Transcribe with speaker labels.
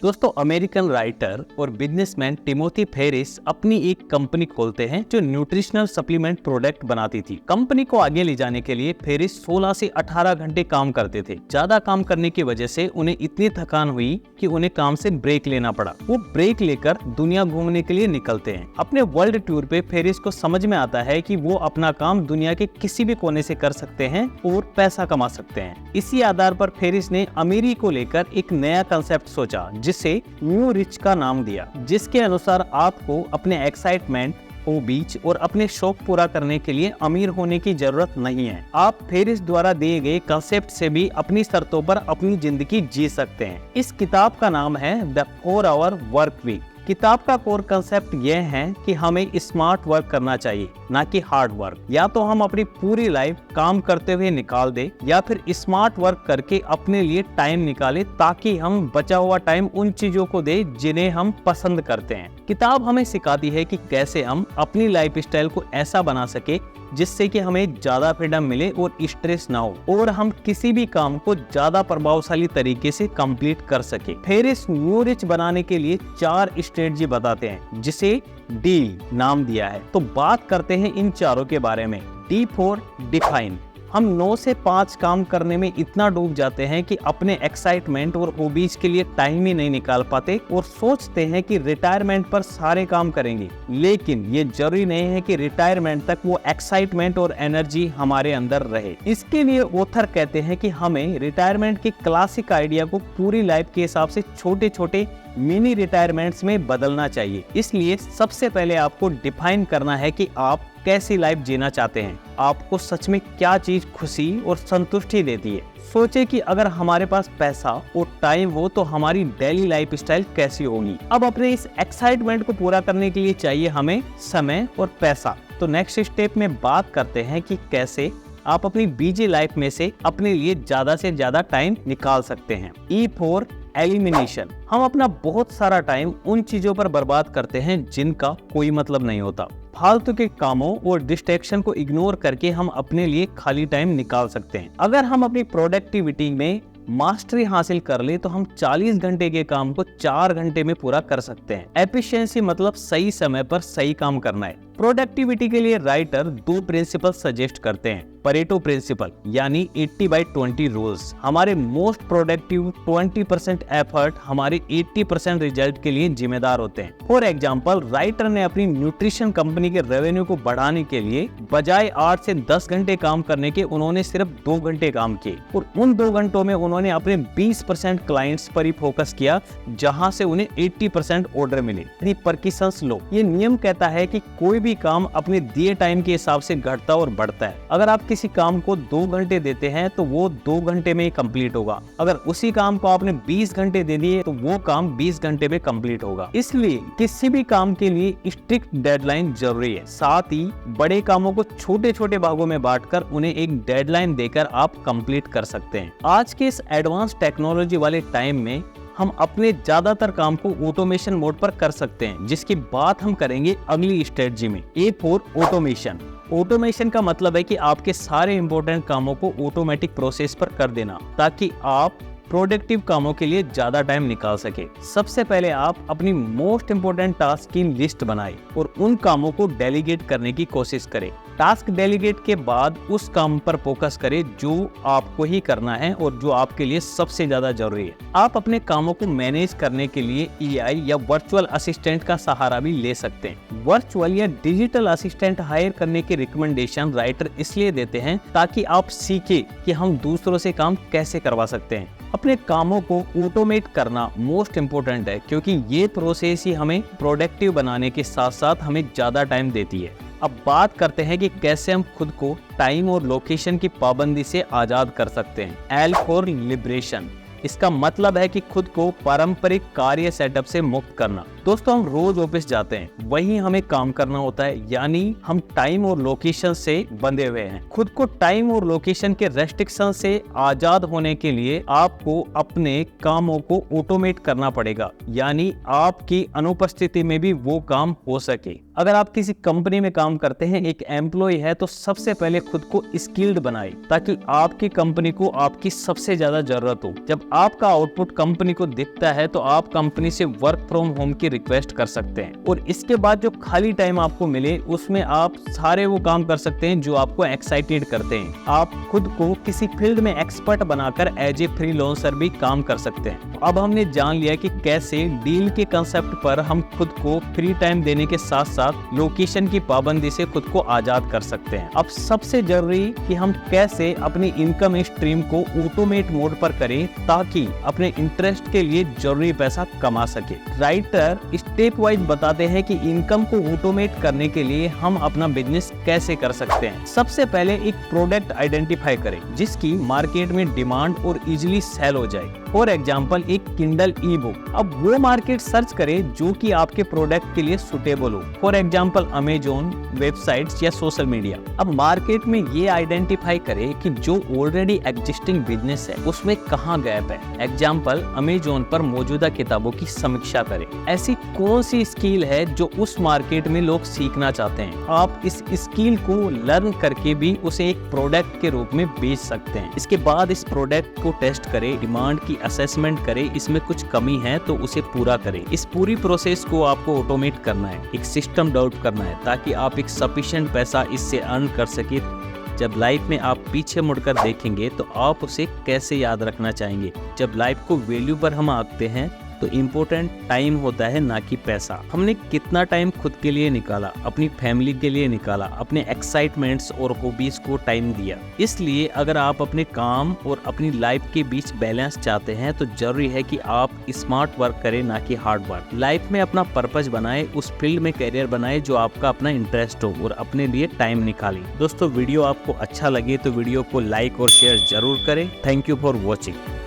Speaker 1: दोस्तों, American writer और businessman Timothy Ferris अपनी एक कंपनी खोलते हैं जो न्यूट्रिशनल सप्लीमेंट प्रोडक्ट बनाती थी। कंपनी को आगे ले जाने के लिए फेरिस 16 से 18 घंटे काम करते थे। ज्यादा काम करने की वजह से उन्हें इतनी थकान हुई कि उन्हें काम से ब्रेक लेना पड़ा। वो ब्रेक लेकर दुनिया घूमने के लिए निकलते हैं। अपने वर्ल्ड टूर पे फेरिस को समझ में आता है कि वो अपना काम दुनिया के किसी भी कोने से कर सकते हैं और पैसा कमा सकते हैं। इसी आधार पर फेरिस ने अमीरी को लेकर एक नया कंसेप्ट सोचा, जिसे न्यू रिच का नाम दिया, जिसके अनुसार आपको अपने एक्साइटमेंट, हॉबीज और अपने शौक पूरा करने के लिए अमीर होने की जरूरत नहीं है। आप फेरिस द्वारा दिए गए कंसेप्ट से भी अपनी शर्तों पर अपनी जिंदगी जी सकते हैं। इस किताब का नाम है द 4 आवर वर्क वीक। किताब का कोर कंसेप्ट यह है कि हमें स्मार्ट वर्क करना चाहिए, ना कि हार्ड वर्क। या तो हम अपनी पूरी लाइफ काम करते हुए निकाल दे, या फिर स्मार्ट वर्क करके अपने लिए टाइम निकाले, ताकि हम बचा हुआ टाइम उन चीजों को दे जिन्हें हम पसंद करते हैं। किताब हमें सिखाती है कि कैसे हम अपनी लाइफ स्टाइल को ऐसा बना सके जिससे कि हमें ज्यादा फ्रीडम मिले और स्ट्रेस ना हो, और हम किसी भी काम को ज्यादा प्रभावशाली तरीके से कंप्लीट कर सके। फेरिस न्यू रिच बनाने के लिए 4 स्ट्रेटजी बताते हैं, जिसे डील नाम दिया है। तो बात करते हैं इन चारों के बारे में। D for define. हम 9 से 5 काम करने में इतना डूब जाते हैं कि अपने एक्साइटमेंट और हॉबीज के लिए टाइम ही नहीं निकाल पाते और सोचते हैं कि रिटायरमेंट पर सारे काम करेंगे। लेकिन ये जरूरी नहीं है कि रिटायरमेंट तक वो एक्साइटमेंट और एनर्जी हमारे अंदर रहे। इसके लिए ऑथर कहते हैं कि हमें रिटायरमेंट के क्लासिक आइडिया को पूरी लाइफ के हिसाब से छोटे छोटे मिनी रिटायरमेंट्स में बदलना चाहिए। इसलिए सबसे पहले आपको डिफाइन करना है कि आप कैसी लाइफ जीना चाहते हैं। आपको सच में क्या चीज खुशी और संतुष्टि देती है। सोचे कि अगर हमारे पास पैसा और टाइम हो तो हमारी डेली लाइफ स्टाइल कैसी होगी। अब अपने इस एक्साइटमेंट को पूरा करने के लिए चाहिए हमें समय और पैसा। तो नेक्स्ट स्टेप में बात करते हैं कि कैसे आप अपनी बिजी लाइफ में से अपने लिए ज्यादा से ज्यादा टाइम निकाल सकते हैं। E for elimination. हम अपना बहुत सारा टाइम उन चीजों पर बर्बाद करते हैं जिनका कोई मतलब नहीं होता। फालतू के कामों और डिस्ट्रैक्शन को इग्नोर करके हम अपने लिए खाली टाइम निकाल सकते हैं। अगर हम अपनी प्रोडक्टिविटी में मास्टरी हासिल कर ले तो हम 40 घंटे के काम को 4 घंटे में पूरा कर सकते हैं। एफिशिएंसी मतलब सही समय पर सही काम करना है। प्रोडक्टिविटी के लिए राइटर 2 प्रिंसिपल सजेस्ट करते हैं। परेटो प्रिंसिपल यानी 80/20 रूल्स। हमारे मोस्ट प्रोडक्टिव 20% एफर्ट हमारे 80% रिजल्ट के लिए जिम्मेदार होते हैं। फॉर एग्जांपल, राइटर ने अपनी न्यूट्रिशन कंपनी के रेवेन्यू को बढ़ाने के लिए बजाय 8 से 10 घंटे काम करने के उन्होंने सिर्फ 2 घंटे काम किए, और उन 2 घंटों में उन्होंने अपने 20% क्लाइंट्स पर ही फोकस किया, जहां से उन्हें 80% ऑर्डर मिले। पार्किंसंस लॉ ये नियम कहता है कि कोई भी काम अपने दिए टाइम के हिसाब से घटता और बढ़ता है। अगर आप किसी काम को 2 घंटे देते हैं तो वो 2 घंटे में कंप्लीट होगा। अगर उसी काम को आपने 20 घंटे दे दिए तो वो काम 20 घंटे में कंप्लीट होगा। इसलिए किसी भी काम के लिए स्ट्रिक्ट डेडलाइन जरूरी है। साथ ही बड़े कामों को छोटे छोटे भागों में बांटकर उन्हें एक डेडलाइन देकर आप कंप्लीट कर सकते हैं। आज के इस एडवांस टेक्नोलॉजी वाले टाइम में हम अपने ज्यादातर काम को ऑटोमेशन मोड पर कर सकते हैं, जिसकी बात हम करेंगे अगली स्ट्रेटजी में। A for automation. ऑटोमेशन का मतलब है कि आपके सारे इंपॉर्टेंट कामों को ऑटोमेटिक प्रोसेस पर कर देना, ताकि आप प्रोडक्टिव कामों के लिए ज्यादा टाइम निकाल सके। सबसे पहले आप अपनी मोस्ट इंपोर्टेंट टास्क की लिस्ट बनाएं और उन कामों को डेलीगेट करने की कोशिश करें। टास्क डेलीगेट के बाद उस काम पर फोकस करें जो आपको ही करना है और जो आपके लिए सबसे ज्यादा जरूरी है। आप अपने कामों को मैनेज करने के लिए एआई या वर्चुअल असिस्टेंट का सहारा भी ले सकते हैं। वर्चुअल या डिजिटल असिस्टेंट हायर करने की रिकमेंडेशन राइटर इसलिए देते हैं ताकि आप सीखें कि हम दूसरों से काम कैसे करवा सकते हैं। अपने कामों को ऑटोमेट करना मोस्ट इम्पोर्टेंट है, क्योंकि ये प्रोसेस ही हमें प्रोडक्टिव बनाने के साथ साथ हमें ज्यादा टाइम देती है। अब बात करते हैं कि कैसे हम खुद को टाइम और लोकेशन की पाबंदी से आजाद कर सकते हैं। L for liberation. इसका मतलब है कि खुद को पारंपरिक कार्य सेटअप से मुक्त करना। दोस्तों हम रोज ऑफिस जाते हैं, वहीं हमें काम करना होता है, यानी हम टाइम और लोकेशन से बंधे हुए हैं। खुद को टाइम और लोकेशन के रेस्ट्रिक्शन से आजाद होने के लिए आपको अपने कामों को ऑटोमेट करना पड़ेगा, यानी आपकी अनुपस्थिति में भी वो काम हो सके। अगर आप किसी कंपनी में काम करते हैं, एक एम्प्लॉय है, तो सबसे पहले खुद को स्किल्ड बनाए ताकि आपकी कंपनी को आपकी सबसे ज्यादा जरूरत हो। जब आपका आउटपुट कंपनी को दिखता है तो आप कंपनी से वर्क फ्रॉम होम की रिक्वेस्ट कर सकते हैं, और इसके बाद जो खाली टाइम आपको मिले उसमें आप सारे वो काम कर सकते हैं जो आपको एक्साइटेड करते हैं। आप खुद को किसी फील्ड में एक्सपर्ट बनाकर एज ए फ्रीलांसर भी काम कर सकते हैं। अब हमने जान लिया कि कैसे डील के कंसेप्ट पर हम खुद को फ्री टाइम देने के साथ साथ लोकेशन की पाबंदी से खुद को आजाद कर सकते हैं। अब सबसे जरूरी कि हम कैसे अपनी इनकम स्ट्रीम को ऑटोमेट मोड पर करें ताकि अपने इंटरेस्ट के लिए जरूरी पैसा कमा सके। राइटर स्टेप वाइज बताते हैं कि इनकम को ऑटोमेट करने के लिए हम अपना बिजनेस कैसे कर सकते हैं। सबसे पहले एक प्रोडक्ट आइडेंटिफाई करें जिसकी मार्केट में डिमांड और इजीली सेल हो जाए। फॉर एग्जाम्पल एक किंडल ई बुक। अब वो मार्केट सर्च करें जो कि आपके प्रोडक्ट के लिए सुटेबल हो। फॉर एग्जाम्पल अमेजोन, वेबसाइट्स या सोशल मीडिया। अब मार्केट में ये आइडेंटिफाई करें कि जो ऑलरेडी एग्जिस्टिंग बिजनेस है उसमें कहाँ गैप है। एग्जाम्पल अमेजोन पर मौजूदा किताबों की समीक्षा करें। ऐसी कौन सी स्किल है जो उस मार्केट में लोग सीखना चाहते हैं। आप इस स्किल को लर्न करके भी उसे एक प्रोडक्ट के रूप में बेच सकते हैं। इसके बाद इस प्रोडक्ट को टेस्ट करें, डिमांड की असेसमेंट करें, इसमें कुछ कमी है तो उसे पूरा करें। इस पूरी प्रोसेस को आपको ऑटोमेट करना है, एक सिस्टम डेवलप करना है ताकि आप एक सफिशिएंट पैसा इससे अर्न कर सके। जब लाइफ में आप पीछे मुड़कर देखेंगे तो आप उसे कैसे याद रखना चाहेंगे। जब लाइफ को वैल्यू पर हम आंकते हैं तो इम्पोर्टेंट टाइम होता है, ना कि पैसा। हमने कितना टाइम खुद के लिए निकाला, अपनी फैमिली के लिए निकाला, अपने एक्साइटमेंट्स और हॉबीज को टाइम दिया। इसलिए अगर आप अपने काम और अपनी लाइफ के बीच बैलेंस चाहते हैं तो जरूरी है कि आप स्मार्ट वर्क करें, ना कि हार्ड वर्क। लाइफ में अपना पर्पस बनाए, उस फील्ड में करियर बनाए जो आपका अपना इंटरेस्ट हो और अपने लिए टाइम निकालें। दोस्तों वीडियो आपको अच्छा लगे तो वीडियो को लाइक और शेयर जरूर करें। Thank you for watching.